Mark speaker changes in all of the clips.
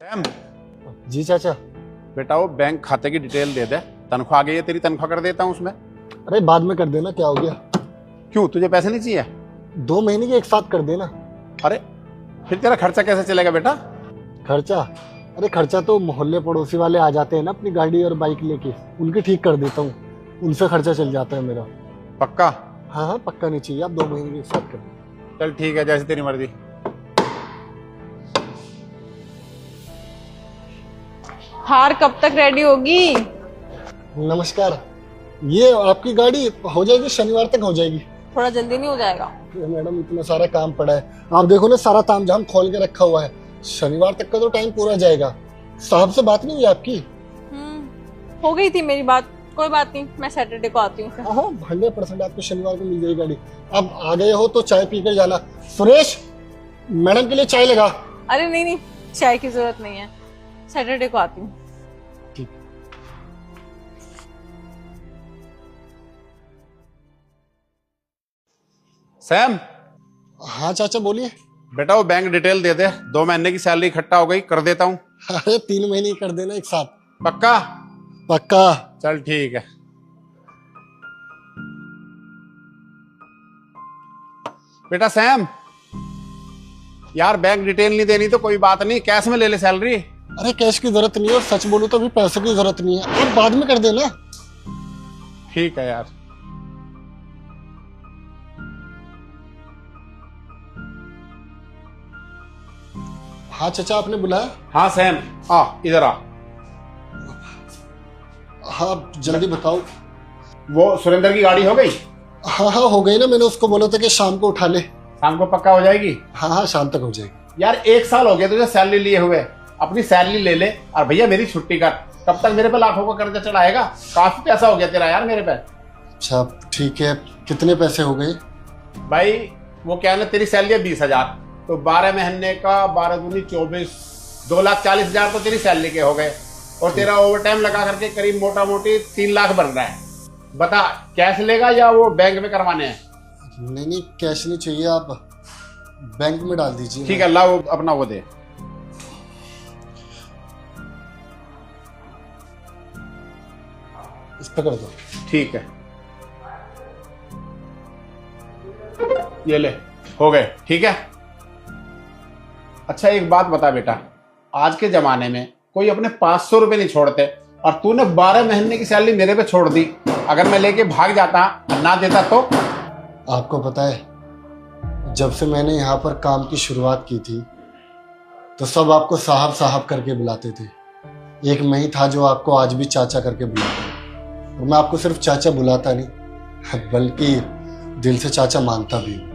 Speaker 1: Sam,
Speaker 2: जी चाचा।
Speaker 1: बेटा वो बैंक खाते की डिटेल दे दे। तनख्वाह आ गई है तेरी, तनख्वाह कर देता हूँ उसमें।
Speaker 2: अरे बाद में कर देना, क्या हो गया।
Speaker 1: क्यों, तुझे पैसे नहीं चाहिए?
Speaker 2: 2 महीने के एक साथ कर देना।
Speaker 1: अरे फिर तेरा खर्चा कैसे चलेगा बेटा?
Speaker 2: खर्चा? अरे खर्चा तो मोहल्ले पड़ोसी वाले आ जाते हैं ना अपनी गाड़ी और बाइक लेके, उनकी ठीक कर देता हूँ, उनसे खर्चा चल जाता है मेरा।
Speaker 1: पक्का?
Speaker 2: हाँ हाँ पक्का, नहीं चाहिए, आप 2 महीने के एक साथ कर देना।
Speaker 1: चल ठीक है, जैसे तेरी मर्जी।
Speaker 3: हार कब तक रेडी होगी?
Speaker 2: नमस्कार, ये आपकी गाड़ी हो जाएगी, शनिवार तक हो जाएगी।
Speaker 3: थोड़ा जल्दी नहीं हो जाएगा?
Speaker 2: मैडम इतना सारा काम पड़ा है, आप देखो ना, सारा ताम झाम खोल के रखा हुआ है, शनिवार तक का तो टाइम पूरा जाएगा। साहब से बात नहीं हुई आपकी?
Speaker 3: हो गई थी मेरी बात, कोई बात नहीं, मैं सैटरडे को आती हूँ।
Speaker 2: हाँ 100% आपको शनिवार को मिल जाएगी गाड़ी। अब आ गए हो तो चाय पी कर जाना। सुरेश, मैडम के लिए चाय लगा।
Speaker 3: अरे नहीं नहीं, चाय की जरूरत नहीं है, सैटरडे को आती हूँ।
Speaker 2: ठीक।
Speaker 1: सैम,
Speaker 2: हाँ चाचा बोलिए।
Speaker 1: बेटा वो बैंक डिटेल दे दे। 2 महीने की सैलरी इकट्ठा हो गई, कर देता हूँ।
Speaker 2: अरे 3 महीने ही कर देना एक साथ।
Speaker 1: पक्का?
Speaker 2: पक्का।
Speaker 1: चल ठीक है। बेटा सैम, यार बैंक डिटेल नहीं देनी तो कोई बात नहीं, कैश में ले ले सैलरी।
Speaker 2: अरे कैश की जरूरत नहीं है, और सच बोलूं तो अभी पैसे की जरूरत नहीं है, आप बाद में कर देना।
Speaker 1: ठीक है यार।
Speaker 2: हाँ चाचा, आपने बुलाया?
Speaker 1: हाँ सैम, आ इधर आ।
Speaker 2: हाँ जल्दी बताओ।
Speaker 1: वो सुरेंद्र की गाड़ी हो गई?
Speaker 2: हाँ हाँ हो गई ना, मैंने उसको बोला था कि शाम को उठा ले।
Speaker 1: शाम को पक्का हो जाएगी?
Speaker 2: हाँ हाँ शाम तक हो जाएगी।
Speaker 1: यार 1 साल हो गया तुझे सैलरी लिए हुए, अपनी सैलरी ले ले और भैया मेरी छुट्टी कर। कब तक मेरे पे लाखों का कर्जा चढ़ाएगा? काफी पैसा हो गया तेरा यार मेरे पे।
Speaker 2: अच्छा ठीक है, कितने पैसे हो गए?
Speaker 1: भाई वो क्या है ना, तेरी सैलरी है 20,000, तो 12 महीने का 12 दूनी 24, 2,40,000 तो तेरी सैलरी के हो गए, और तेरा ओवर टाइम लगा करके करीब मोटा मोटी 3 लाख बन रहा है। बता कैश लेगा या वो बैंक में करवाने हैं?
Speaker 2: नहीं नहीं कैश नहीं चाहिए, आप बैंक में डाल दीजिए।
Speaker 1: ठीक है, ला वो अपना वो दे।
Speaker 2: इस पे कर दो।
Speaker 1: ठीक है, ये ले, हो गए। ठीक है। अच्छा एक बात बता बेटा, आज के जमाने में कोई अपने 500 रुपए नहीं छोड़ते, और तूने 12 महीने की सैलरी मेरे पे छोड़ दी। अगर मैं लेके भाग जाता ना देता तो?
Speaker 2: आपको पता है, जब से मैंने यहाँ पर काम की शुरुआत की थी तो सब आपको साहब साहब करके बुलाते थे। एक मैं ही था जो आपको आज भी चाचा करके बुलाता हूँ, और मैं आपको सिर्फ चाचा बुलाता नहीं बल्कि दिल से चाचा मानता भी हूँ।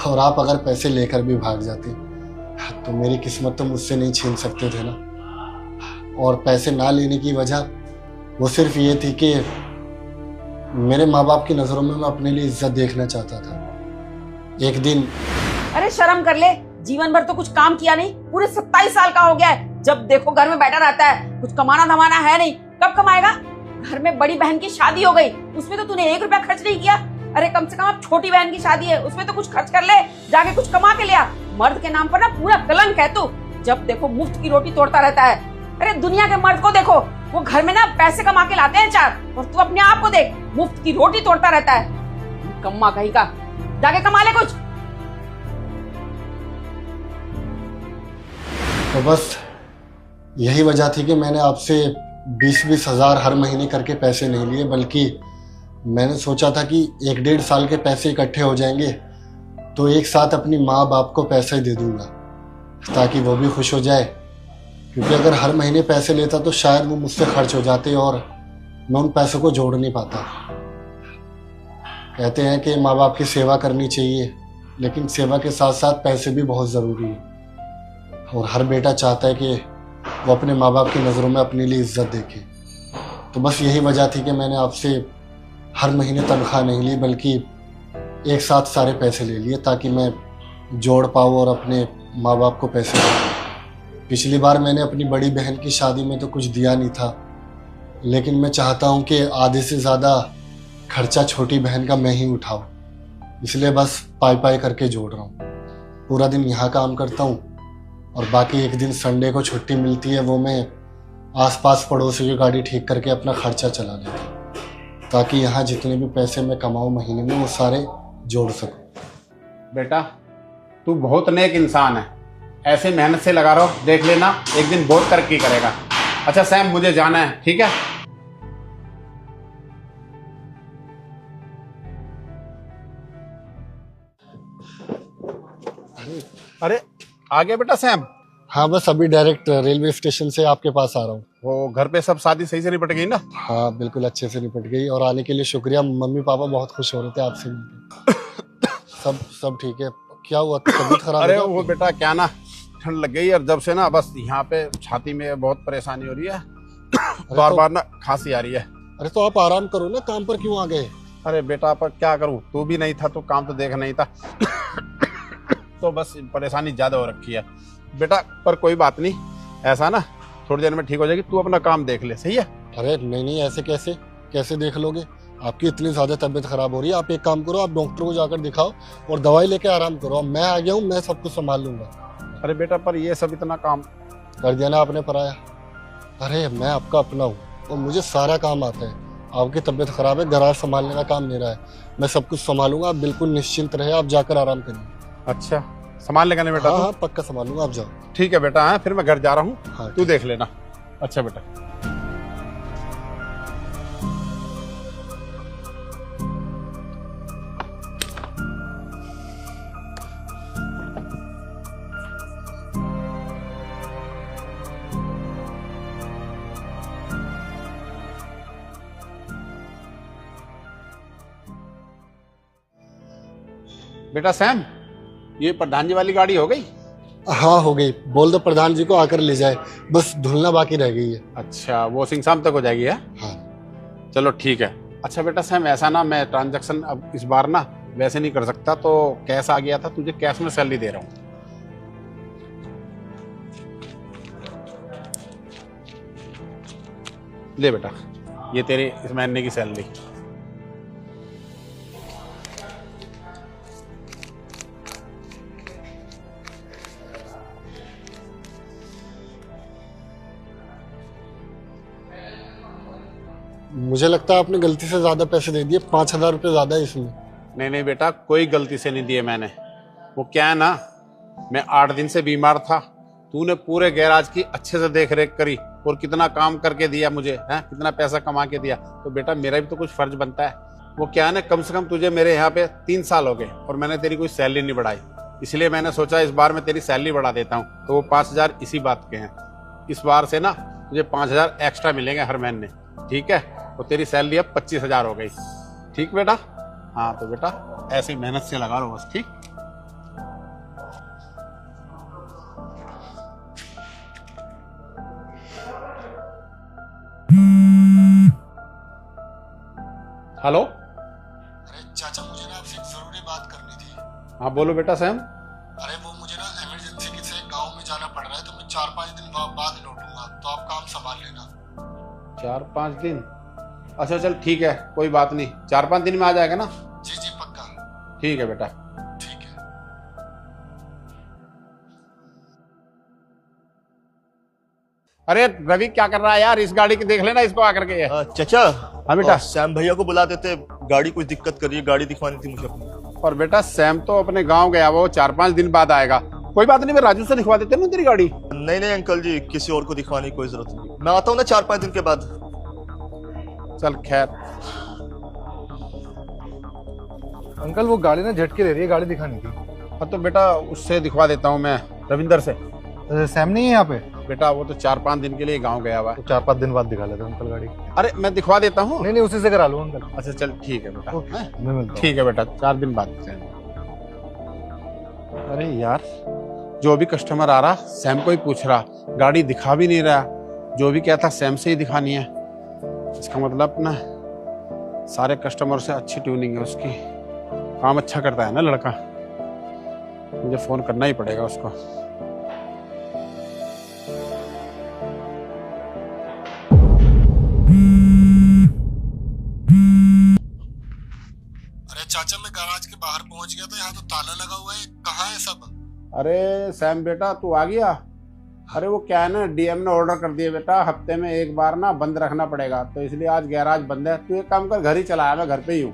Speaker 2: और आप अगर पैसे लेकर भी भाग जाते तो मेरी किस्मत तो मुझसे नहीं छीन सकते थे ना। और पैसे ना लेने की वजह वो सिर्फ ये थी कि मेरे माँ बाप की नज़रों में मैं अपने लिए इज्जत देखना चाहता था। एक दिन,
Speaker 4: अरे शर्म कर ले, जीवन भर तो कुछ काम किया नहीं, पूरे 27 साल का हो गया है, जब देखो घर में बैठा रहता है, कुछ कमाना धमाना है नहीं, कब कमाएगा? घर में बड़ी बहन की शादी हो गई, उसमें तो तूने 1 रुपया खर्च नहीं किया। अरे कम से कम अब छोटी बहन की शादी है, उसमें तो कुछ खर्च कर ले, जाके कुछ कमा के लिया। मर्द के नाम पर ना पूरा कलंक है तू, जब देखो मुफ्त की रोटी तोड़ता रहता है। अरे दुनिया के मर्द को देखो, वो घर में ना पैसे कमा के लाते हैं 4, और तू अपने आप को देख, मुफ्त की रोटी तोड़ता रहता है। कम्मा कहीं का, जाके कमा ले कुछ।
Speaker 2: तो बस यही वजह थी कि मैंने आपसे 20-20 हज़ार हर महीने करके पैसे नहीं लिए, बल्कि मैंने सोचा था कि 1-1.5 साल के पैसे इकट्ठे हो जाएंगे तो एक साथ अपनी माँ बाप को पैसे दे दूंगा, ताकि वो भी खुश हो जाए। क्योंकि अगर हर महीने पैसे लेता तो शायद वो मुझसे खर्च हो जाते और मैं उन पैसों को जोड़ नहीं पाता। कहते हैं कि माँ बाप की सेवा करनी चाहिए, लेकिन सेवा के साथ साथ पैसे भी बहुत ज़रूरी है, और हर बेटा चाहता है कि वो अपने माँ बाप की नज़रों में अपने लिए इज्जत देखे। तो बस यही वजह थी कि मैंने आपसे हर महीने तनख्वाह नहीं ली, बल्कि एक साथ सारे पैसे ले लिए, ताकि मैं जोड़ पाऊँ और अपने माँ बाप को पैसे दूँ। पिछली बार मैंने अपनी बड़ी बहन की शादी में तो कुछ दिया नहीं था, लेकिन मैं चाहता हूँ कि आधे से ज़्यादा खर्चा छोटी बहन का मैं ही उठाऊँ, इसलिए बस पाई पाई करके जोड़ रहा हूँ। पूरा दिन यहाँ काम करता हूँ और बाकी एक दिन संडे को छुट्टी मिलती है, वो मैं आसपास पड़ोसी की गाड़ी ठीक करके अपना खर्चा चला लेता हूँ, ताकि यहाँ जितने भी पैसे मैं कमाऊँ महीने में वो सारे जोड़ सकूँ।
Speaker 1: बेटा तू बहुत नेक इंसान है, ऐसे मेहनत से लगा रहो, देख लेना एक दिन बहुत तरक्की करेगा। अच्छा सैम, मुझे जाना है, ठीक है? अरे आ गया बेटा सैम?
Speaker 2: हाँ, बस अभी डायरेक्ट रेलवे स्टेशन से आपके पास आ रहा हूँ।
Speaker 1: वो घर पे सब शादी सही से निपट गई ना?
Speaker 2: हाँ, बिल्कुल अच्छे से निपट गई, और आने के लिए शुक्रिया। मम्मी पापा बहुत खुश हो रहे थे आपसे मिलकर। सब ठीक है। क्या हुआ, तबीयत खराब
Speaker 1: अरे
Speaker 2: है
Speaker 1: वो बेटा क्या ना, ठंड लग गई और जब से ना बस यहाँ पे छाती में बहुत परेशानी हो रही है, बार बार ना खांसी आ रही है।
Speaker 2: अरे तो आप आराम करो ना, काम पर क्यों आ गए?
Speaker 1: अरे बेटा पर क्या करूँ, तू भी नहीं था तो काम तो देखना ही था। तो बस परेशानी ज्यादा हो रखी है बेटा, पर कोई बात नहीं, ऐसा ना थोड़ी देर में ठीक हो जाएगी, तू अपना काम देख ले, सही है?
Speaker 2: अरे नहीं, ऐसे कैसे देख लोगे? आपकी इतनी ज्यादा तबीयत खराब हो रही है, आप एक काम करो, आप डॉक्टर को जाकर दिखाओ और दवाई लेके आराम करो। अब मैं आ गया हूँ, मैं सब कुछ संभाल लूंगा।
Speaker 1: अरे बेटा पर ये सब इतना काम
Speaker 2: कर दिया ना आपने पराया। अरे मैं आपका अपना हूँ और मुझे सारा काम आता है। आपकी तबीयत खराब है, गराज संभालने का काम मेरा है, मैं सब कुछ संभालूंगा। आप बिल्कुल निश्चिंत रहे, आप जाकर आराम करिए।
Speaker 1: अच्छा संभाल लेगा ना बेटा?
Speaker 2: हाँ, पक्का संभालूंगा, आप जाओ।
Speaker 1: ठीक है बेटा, फिर मैं घर जा रहा हूँ,
Speaker 2: हाँ,
Speaker 1: तू देख लेना। अच्छा बेटा। बेटा सैम, ये प्रधान जी वाली गाड़ी हो गई?
Speaker 2: हाँ, हो गई। बोल दो प्रधान जी को आकर ले जाए, बस धुलना बाकी रह गई है।
Speaker 1: अच्छा, वॉशिंग शाम तक हो जाएगी है?
Speaker 2: हाँ।
Speaker 1: चलो ठीक है। अच्छा बेटा सैम, ऐसा ना मैं ट्रांजैक्शन अब इस बार ना वैसे नहीं कर सकता, तो कैश आ गया था, तुझे कैश में सैलरी दे रहा हूँ। ले बेटा, ये तेरे इस महीने की सैलरी।
Speaker 2: मुझे लगता है आपने गलती से ज्यादा पैसे दे दिए, 5,000 रुपये ज्यादा है इसमें।
Speaker 1: नहीं बेटा, कोई गलती से नहीं दिए मैंने। वो क्या है ना, मैं 8 दिन से बीमार था, तूने पूरे गैराज की अच्छे से देख रेख करी और कितना काम करके दिया मुझे, है कितना पैसा कमा के दिया, तो बेटा मेरा भी तो कुछ फर्ज बनता है। वो क्या है ना, कम से कम तुझे मेरे यहाँ पे 3 साल हो गए और मैंने तेरी कोई सैलरी नहीं बढ़ाई, इसलिए मैंने सोचा इस बार मैं तेरी सैलरी बढ़ा देता हूँ। तो वो 5,000 इसी बात के हैं। इस बार से ना तुझे 5,000 एक्स्ट्रा मिलेंगे हर महीने, ठीक है? तो तेरी सैलरी अब 25,000 हो गई, ठीक बेटा? हाँ तो बेटा ऐसे ही मेहनत से लगा लो बस, ठीक? हेलो।
Speaker 2: अरे चाचा, मुझे ना आपसे एक जरूरी बात करनी थी।
Speaker 1: हाँ बोलो बेटा सैम।
Speaker 2: अरे वो मुझे ना इमरजेंसी किसी गांव में जाना पड़ रहा है, तो मैं 4-5 दिन बाद लौटूंगा, तो आप काम संभाल लेना।
Speaker 1: 4-5 दिन? अच्छा चल ठीक है, कोई बात नहीं, 4-5 दिन में आ जाएगा ना?
Speaker 2: जी पक्का।
Speaker 1: ठीक है बेटा।
Speaker 2: ठीक है।
Speaker 1: अरे रवि क्या कर रहा है यार, इस गाड़ी की देख लेना इसको आकर के।
Speaker 5: चाचा,
Speaker 1: हाँ बेटा।
Speaker 5: सैम भैया को बुला देते, गाड़ी कुछ दिक्कत कर रही है, गाड़ी दिखवानी थी मुझे अपनी।
Speaker 1: और बेटा सैम तो अपने गांव गया, वो 4-5 दिन बाद आएगा। कोई बात नहीं, मैं राजू से दिखवा देते ना तेरी गाड़ी।
Speaker 5: नहीं अंकल जी, किसी और को दिखवाने की कोई जरूरत नहीं, मैं आता हूँ ना 4-5 दिन के बाद।
Speaker 1: चल खैर।
Speaker 6: अंकल वो गाड़ी ना झटके ले रही है, गाड़ी दिखानी थी।
Speaker 1: हाँ तो बेटा उससे दिखवा देता हूँ मैं, रविंदर से।
Speaker 6: सैम नहीं है यहाँ पे?
Speaker 1: बेटा वो तो 4-5 दिन के लिए गांव गया हुआ है।
Speaker 6: तो 4-5 दिन बाद दिखा लेते अंकल गाड़ी।
Speaker 1: अरे मैं दिखवा देता हूँ।
Speaker 6: नहीं उसी से करा लो अंकल।
Speaker 1: अच्छा चल ठीक है बेटा,
Speaker 6: मैं मिलता हूँ।
Speaker 1: ठीक है बेटा, 4 दिन बाद। अरे यार, जो भी कस्टमर आ रहा सैम को ही पूछ रहा, गाड़ी दिखा भी नहीं रहा, जो भी कहता सैम से ही दिखानी है। इसका मतलब ना सारे कस्टमर से अच्छी ट्यूनिंग है उसकी, काम अच्छा करता है ना लड़का। मुझे फोन करना ही पड़ेगा उसको।
Speaker 2: अरे चाचा, मैं गैराज के बाहर पहुंच गया था, यहाँ तो ताला लगा हुआ है, कहाँ है सब?
Speaker 1: अरे सैम बेटा तू आ गया? अरे वो क्या है ना, डीएम ने ऑर्डर कर दिया बेटा, हफ्ते में एक बार ना बंद रखना पड़ेगा, तो इसलिए आज गैराज बंद है। तू एक काम कर, घर ही चला, मैं घर पे ही हूँ।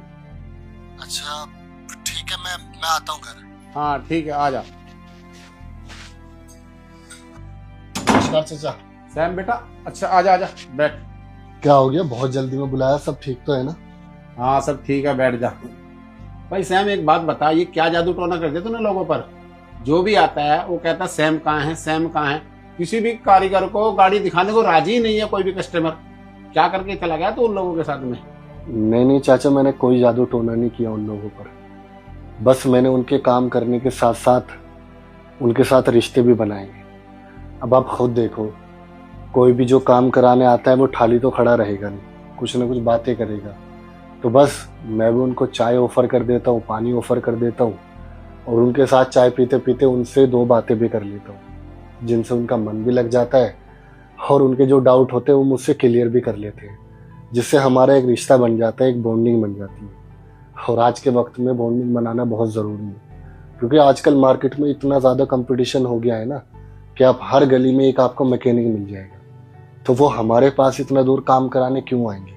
Speaker 2: अच्छा ठीक है, मैं आता हूँ घर।
Speaker 1: हाँ ठीक है, आ जा।
Speaker 2: नमस्कार चाचा।
Speaker 1: सैम बेटा, अच्छा आजा आजा, बैठ।
Speaker 2: क्या हो गया, बहुत जल्दी में बुलाया, सब ठीक तो है ना?
Speaker 1: हाँ सब ठीक है, बैठ जा। भाई सैम एक बात बता, ये क्या जादू टोना कर दिया तूने लोगों पर? जो भी आता है वो कहता सैम कहाँ है, सैम कहाँ है। किसी भी कारीगर को गाड़ी दिखाने को राजी ही नहीं है कोई भी कस्टमर। क्या करके चला गया तू उन लोगों के साथ में?
Speaker 2: नहीं चाचा, मैंने कोई जादू टोना नहीं किया उन लोगों पर। बस मैंने उनके काम करने के साथ साथ उनके साथ रिश्ते भी बनाए हैं। अब आप खुद देखो, कोई भी जो काम कराने आता है वो ठाली तो खड़ा रहेगा नहीं, कुछ ना कुछ बातें करेगा। तो बस मैं भी उनको चाय ऑफर कर देता हूँ, पानी ऑफर कर देता हूँ, और उनके साथ चाय पीते पीते उनसे 2 बातें भी कर लेता हूँ, जिनसे उनका मन भी लग जाता है और उनके जो डाउट होते हैं वो मुझसे क्लियर भी कर लेते हैं, जिससे हमारा एक रिश्ता बन जाता है, एक बॉन्डिंग बन जाती है। और आज के वक्त में बॉन्डिंग बनाना बहुत ज़रूरी है, क्योंकि आजकल मार्केट में इतना ज़्यादा कंपटीशन हो गया है ना कि आप हर गली में एक आपको मैकेनिक मिल जाएगा। तो वो हमारे पास इतना दूर काम कराने क्यों आएंगे?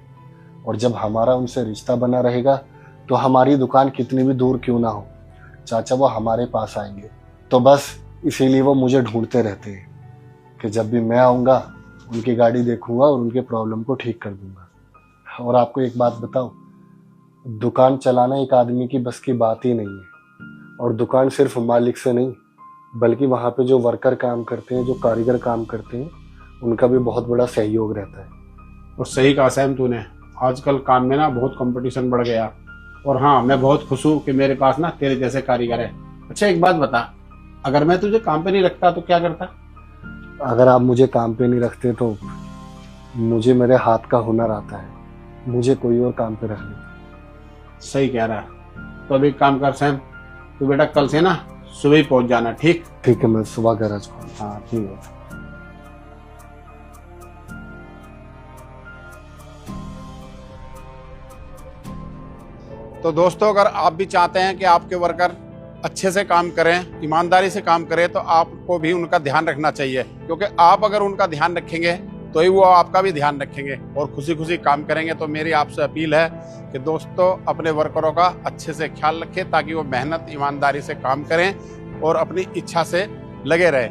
Speaker 2: और जब हमारा उनसे रिश्ता बना रहेगा तो हमारी दुकान कितनी भी दूर क्यों ना हो चाचा, वो हमारे पास आएंगे। तो बस इसीलिए वो मुझे ढूंढते रहते हैं कि जब भी मैं आऊँगा उनकी गाड़ी देखूंगा और उनके प्रॉब्लम को ठीक कर दूंगा। और आपको एक बात बताऊं, दुकान चलाना एक आदमी की बस की बात ही नहीं है। और दुकान सिर्फ मालिक से नहीं, बल्कि वहाँ पे जो वर्कर काम करते हैं, जो कारीगर काम करते हैं, उनका भी बहुत बड़ा सहयोग रहता है।
Speaker 1: और सही कहा सैम तूने, आजकल काम में ना बहुत कंपटीशन बढ़ गया। और हाँ, मैं बहुत खुश हूँ कि मेरे पास ना तेरे जैसे कारीगर है। अच्छा एक बात बता, अगर मैं तुझे काम पे नहीं रखता तो क्या करता?
Speaker 2: अगर आप मुझे काम पे नहीं रखते तो मुझे मेरे हाथ का हुनर आता है, मुझे कोई और काम पे रख लेता।
Speaker 1: सही कह रहा है। तो अभी एक काम कर सैम, तू बेटा कल से ना सुबह ही पहुंच जाना, ठीक?
Speaker 2: ठीक है, मैं सुबह गैराज खोलूँ।
Speaker 1: हाँ ठीक है। तो दोस्तों, अगर आप भी चाहते हैं कि आपके वर्कर अच्छे से काम करें, ईमानदारी से काम करें, तो आपको भी उनका ध्यान रखना चाहिए, क्योंकि आप अगर उनका ध्यान रखेंगे तो ही वो आपका भी ध्यान रखेंगे और खुशी खुशी काम करेंगे। तो मेरी आपसे अपील है कि दोस्तों अपने वर्करों का अच्छे से ख्याल रखें, ताकि वो मेहनत ईमानदारी से काम करें और अपनी इच्छा से लगे रहें।